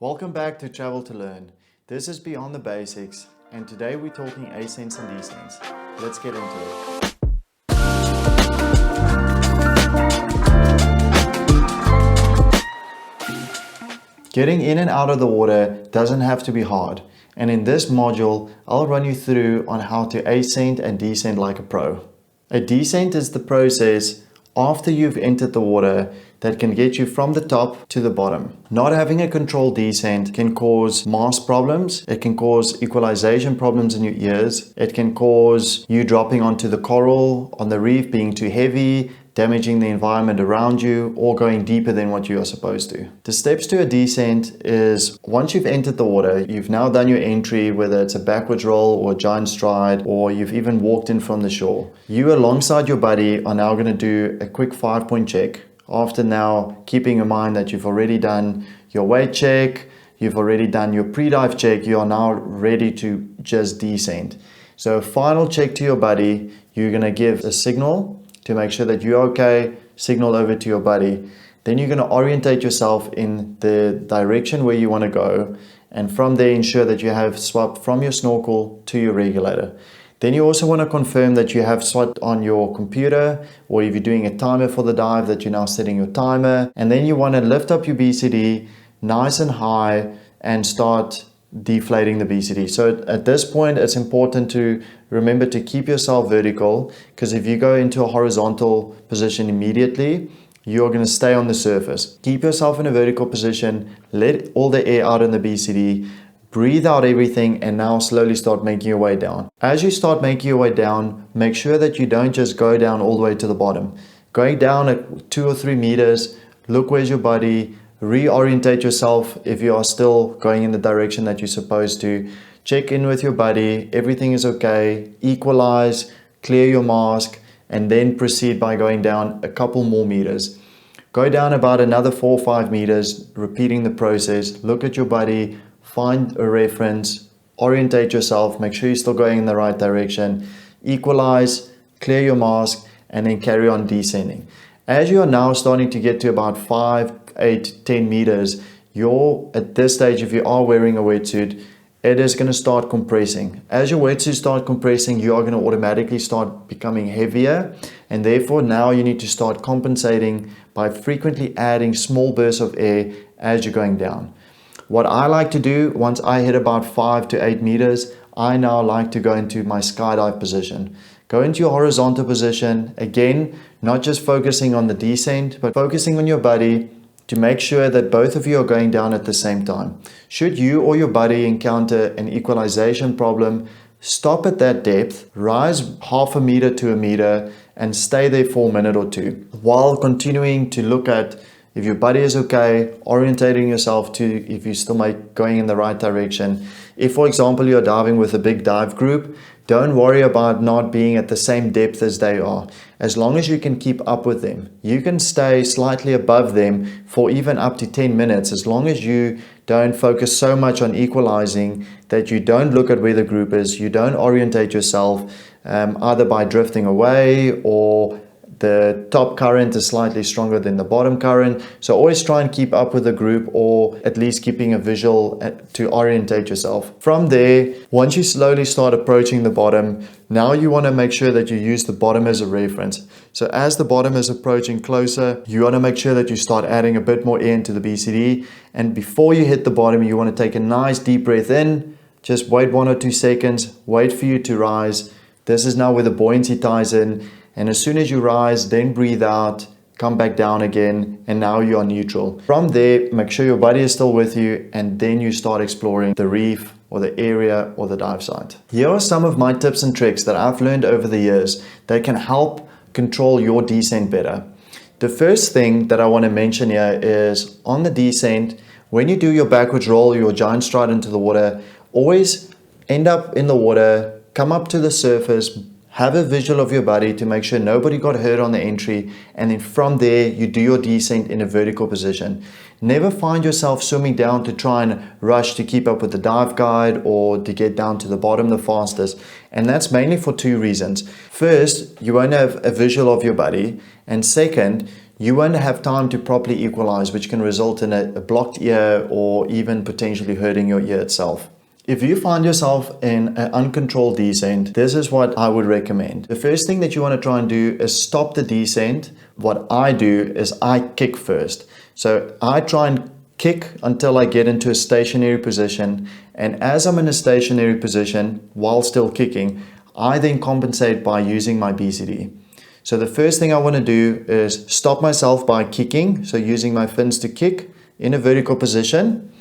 Welcome back to Travel to Learn. This is Beyond the Basics, and today we're talking ascents and descents. Let's get into it. Getting in and out of the water doesn't have to be hard, and in this module, I'll run you through on how to ascent and descent like a pro. A descent is the process after you've entered the water that can get you from the top to the bottom. Not having a controlled descent can cause mask problems, it can cause equalization problems in your ears, it can cause you dropping onto the coral on the reef, being too heavy, damaging the environment around you, or going deeper than what you are supposed to. The steps to a descent is once you've entered the water, you've now done your entry, whether it's a backwards roll or a giant stride, or you've even walked in from the shore. You alongside your buddy are now going to do a quick 5-point check. After now keeping in mind that you've already done your weight check, you've already done your pre-dive check, you are now ready to just descend. So a final check to your buddy, you're going to give a signal to make sure that you're okay, signal over to your buddy. Then you're going to orientate yourself in the direction where you want to go, and from there ensure that you have swapped from your snorkel to your regulator. Then you also want to confirm that you have swapped on your computer, or if you're doing a timer for the dive, that you're now setting your timer. And then you want to lift up your BCD nice and high and start deflating the BCD. So at this point, it's important to remember to keep yourself vertical, because if you go into a horizontal position immediately, you're going to stay on the surface. Keep yourself in a vertical position, let all the air out in the BCD, breathe out everything, and now slowly start making your way down. As you start making your way down, make sure that you don't just go down all the way to the bottom. Going down at 2 or 3 meters, look where's your buddy, reorientate yourself if you are still going in the direction that you're supposed to. Check in with your buddy, everything is okay, equalize, clear your mask, and then proceed by going down a couple more meters. Go down about another 4 or 5 meters, repeating the process. Look at your buddy, find a reference, orientate yourself, make sure you're still going in the right direction, equalize, clear your mask, and then carry on descending. As you are now starting to get to about 5, 8, 10 meters, at this stage, if you are wearing a wetsuit, it is going to start compressing. As your wetsuit starts compressing, you are going to automatically start becoming heavier, and therefore now you need to start compensating by frequently adding small bursts of air as you're going down. What I like to do, once I hit about 5 to 8 meters, I now like to go into my skydive position. Go into your horizontal position, again, not just focusing on the descent, but focusing on your buddy, to make sure that both of you are going down at the same time. Should you or your buddy encounter an equalization problem, stop at that depth, rise half a meter to a meter, and stay there for a minute or two, while continuing to look at if your buddy is okay, orientating yourself to if you're still going in the right direction. If, for example, you're diving with a big dive group, don't worry about not being at the same depth as they are. As long as you can keep up with them, you can stay slightly above them for even up to 10 minutes, as long as you don't focus so much on equalizing that you don't look at where the group is, you don't orientate yourself either by drifting away, or the top current is slightly stronger than the bottom current. So always try and keep up with the group, or at least keeping a visual to orientate yourself. From there, once you slowly start approaching the bottom, now you want to make sure that you use the bottom as a reference. So as the bottom is approaching closer, you want to make sure that you start adding a bit more air into the BCD. And before you hit the bottom, you want to take a nice deep breath in. Just wait 1 or 2 seconds, wait for you to rise. This is now where the buoyancy ties in. And as soon as you rise, then breathe out, come back down again, and now you are neutral. From there, make sure your buddy is still with you, and then you start exploring the reef or the area or the dive site. Here are some of my tips and tricks that I've learned over the years that can help control your descent better. The first thing that I want to mention here is on the descent, when you do your backwards roll, your giant stride into the water, always end up in the water, come up to the surface, have a visual of your buddy to make sure nobody got hurt on the entry, and then from there you do your descent in a vertical position. Never find yourself swimming down to try and rush to keep up with the dive guide or to get down to the bottom the fastest, and that's mainly for 2 reasons. First, you won't have a visual of your buddy, and second, you won't have time to properly equalize, which can result in a blocked ear or even potentially hurting your ear itself. If you find yourself in an uncontrolled descent, this is what I would recommend. The first thing that you want to try and do is stop the descent. What I do is I kick first. So I try and kick until I get into a stationary position. And as I'm in a stationary position while still kicking, I then compensate by using my BCD. So the first thing I want to do is stop myself by kicking. So using my fins to kick in a vertical position.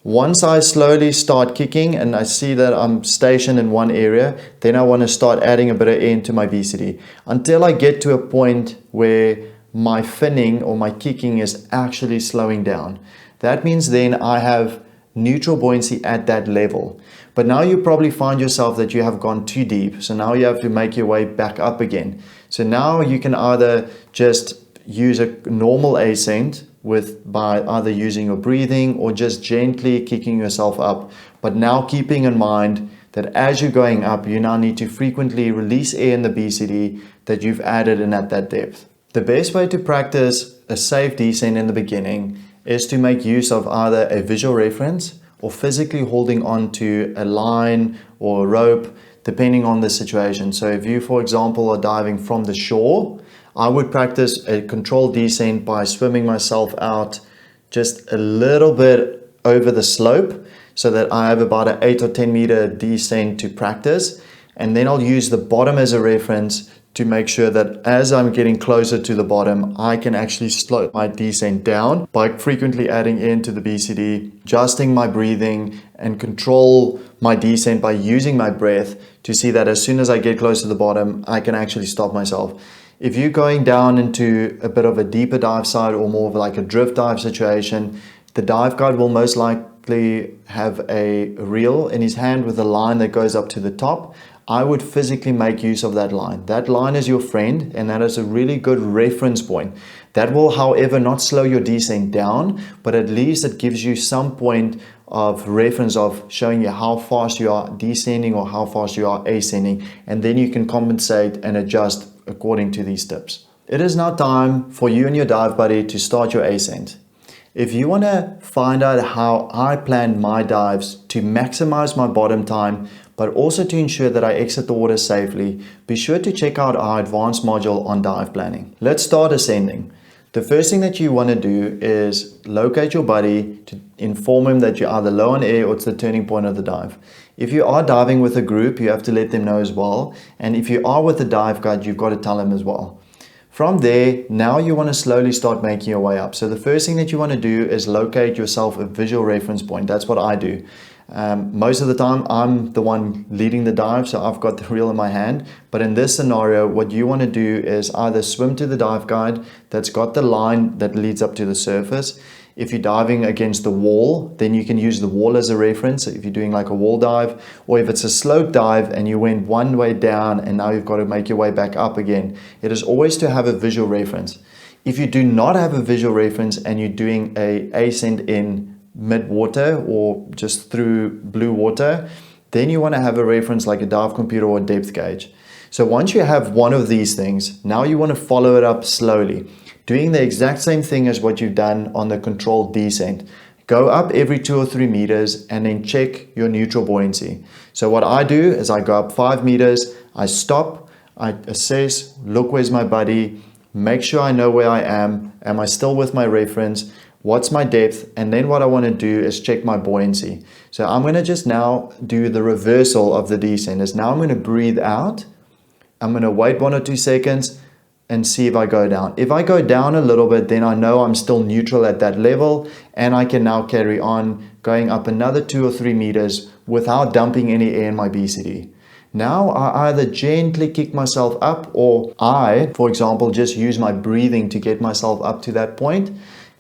Once I slowly start kicking and I see that I'm stationed in one area, then I want to start adding a bit of air into my BCD until I get to a point where my finning or my kicking is actually slowing down. That means then I have neutral buoyancy at that level. But now you probably find yourself that you have gone too deep. So now you have to make your way back up again. So now you can either just use a normal ascent by either using your breathing or just gently kicking yourself up. But now keeping in mind that as you're going up, you now need to frequently release air in the BCD that you've added in at that depth. The best way to practice a safe descent in the beginning is to make use of either a visual reference or physically holding on to a line or a rope, depending on the situation. So if you, for example, are diving from the shore, I would practice a controlled descent by swimming myself out just a little bit over the slope so that I have about an 8 or 10 meter descent to practice. And then I'll use the bottom as a reference to make sure that as I'm getting closer to the bottom, I can actually slow my descent down by frequently adding air into the BCD, adjusting my breathing, and control my descent by using my breath to see that as soon as I get close to the bottom, I can actually stop myself. If you're going down into a bit of a deeper dive side or more of like a drift dive situation, the dive guide will most likely have a reel in his hand with a line that goes up to the top. I would physically make use of that line. That line is your friend, and that is a really good reference point. That will, however, not slow your descent down, but at least it gives you some point of reference of showing you how fast you are descending or how fast you are ascending, and then you can compensate and adjust according to these tips. It is now time for you and your dive buddy to start your ascent. If you want to find out how I plan my dives to maximize my bottom time, but also to ensure that I exit the water safely, be sure to check out our advanced module on dive planning. Let's start ascending. The first thing that you want to do is locate your buddy to inform him that you're either low on air or it's the turning point of the dive. If you are diving with a group, you have to let them know as well. And if you are with a dive guide, you've got to tell them as well. From there, now you want to slowly start making your way up. So the first thing that you want to do is locate yourself a visual reference point. That's what I do. Most of the time, I'm the one leading the dive, so I've got the reel in my hand. But in this scenario, what you want to do is either swim to the dive guide that's got the line that leads up to the surface. If you're diving against the wall, then you can use the wall as a reference if you're doing like a wall dive, or if it's a slope dive and you went one way down and now you've got to make your way back up again. It is always to have a visual reference. If you do not have a visual reference and you're doing a ascent in mid-water or just through blue water, then you want to have a reference like a dive computer or a depth gauge. So once you have one of these things, now you want to follow it up slowly, doing the exact same thing as what you've done on the controlled descent. Go up every 2 or 3 meters and then check your neutral buoyancy. So what I do is I go up 5 meters, I stop, I assess, look where's my buddy, make sure I know where I am I still with my reference, what's my depth, and then what I want to do is check my buoyancy. So I'm going to just now do the reversal of the descent. Is now I'm going to breathe out, I'm going to wait 1 or 2 seconds and see if I go down. If I go down a little bit, then I know I'm still neutral at that level and I can now carry on going up another 2 or 3 meters without dumping any air in my BCD. Now I either gently kick myself up or I, for example, just use my breathing to get myself up to that point.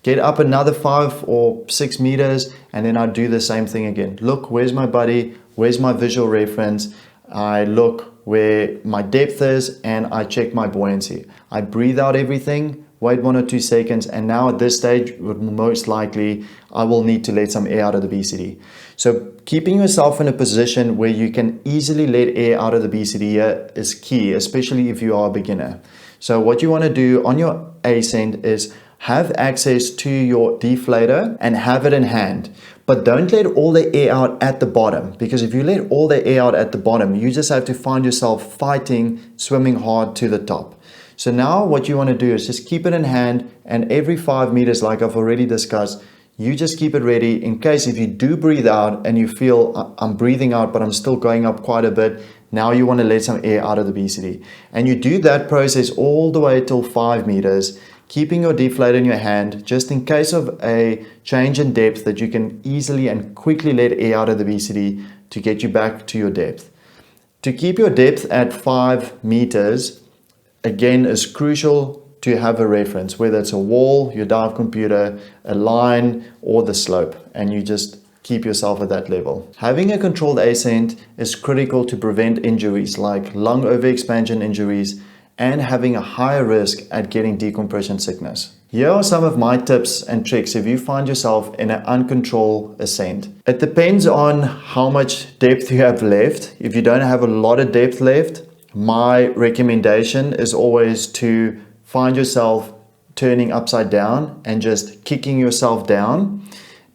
Get up another 5 or 6 meters and then I do the same thing again. Look, where's my buddy? Where's my visual reference? I look where my depth is and I check my buoyancy. I breathe out everything, wait 1 or 2 seconds, and now at this stage, most likely, I will need to let some air out of the BCD. So keeping yourself in a position where you can easily let air out of the BCD is key, especially if you are a beginner. So what you want to do on your ascent is have access to your deflator and have it in hand. But don't let all the air out at the bottom, because if you let all the air out at the bottom, you just have to find yourself fighting, swimming hard to the top. So now what you want to do is just keep it in hand, and every 5 meters, like I've already discussed, you just keep it ready in case if you do breathe out and you feel I'm breathing out but I'm still going up quite a bit. Now you want to let some air out of the BCD. And you do that process all the way till 5 meters, keeping your deflator in your hand just in case of a change in depth that you can easily and quickly let air out of the BCD to get you back to your depth. To keep your depth at 5 meters, again, is crucial to have a reference, whether it's a wall, your dive computer, a line, or the slope, and you just keep yourself at that level. Having a controlled ascent is critical to prevent injuries like lung overexpansion injuries and having a higher risk at getting decompression sickness. Here are some of my tips and tricks if you find yourself in an uncontrolled ascent. It depends on how much depth you have left. If you don't have a lot of depth left, my recommendation is always to find yourself turning upside down and just kicking yourself down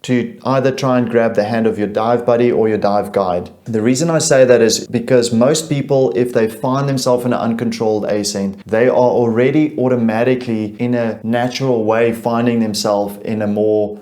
to either try and grab the hand of your dive buddy or your dive guide. The reason I say that is because most people, if they find themselves in an uncontrolled ascent, they are already automatically in a natural way finding themselves in a more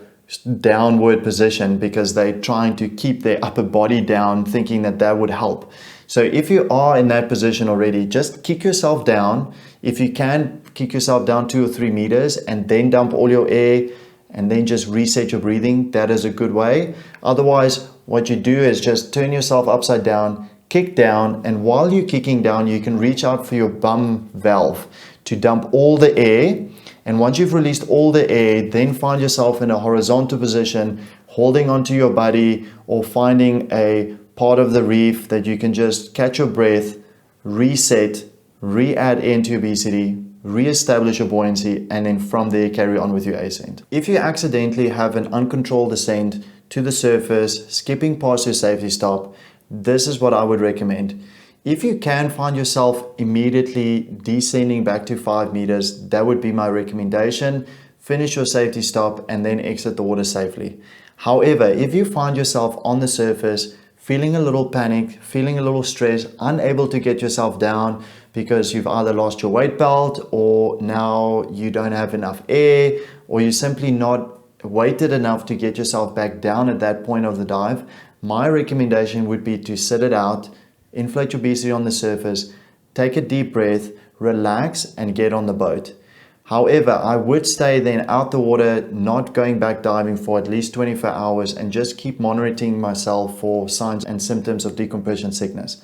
downward position because they're trying to keep their upper body down, thinking that that would help. So if you are in that position already, just kick yourself down. If you can, kick yourself down 2 or 3 meters and then dump all your air and then just reset your breathing. That is a good way. Otherwise, what you do is just turn yourself upside down, kick down, and while you're kicking down, you can reach out for your bum valve to dump all the air. And once you've released all the air, then find yourself in a horizontal position, holding onto your buddy or finding a part of the reef that you can just catch your breath, reset, re-add air into your BCD, re-establish your buoyancy, and then from there carry on with your ascent. If you accidentally have an uncontrolled ascent to the surface, skipping past your safety stop, this is what I would recommend. If you can find yourself immediately descending back to 5 meters, that would be my recommendation. Finish your safety stop and then exit the water safely. However, if you find yourself on the surface, feeling a little panic, feeling a little stressed, unable to get yourself down because you've either lost your weight belt or now you don't have enough air or you're simply not weighted enough to get yourself back down at that point of the dive, my recommendation would be to sit it out, inflate your BCD on the surface, take a deep breath, relax and get on the boat. However, I would stay then out the water, not going back diving for at least 24 hours and just keep monitoring myself for signs and symptoms of decompression sickness.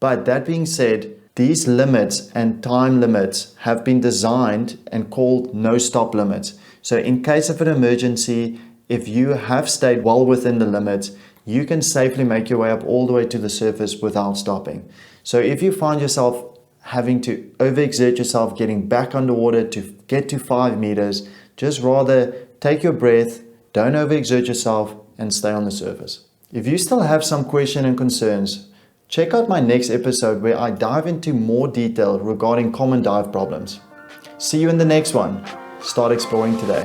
But that being said, these limits and time limits have been designed and called no stop limits. So in case of an emergency, if you have stayed well within the limits, you can safely make your way up all the way to the surface without stopping. So if you find yourself having to overexert yourself getting back underwater to get to 5 meters, just rather take your breath, don't overexert yourself and stay on the surface. If you still have some questions and concerns, check out my next episode where I dive into more detail regarding common dive problems. See you in the next one. Start exploring today.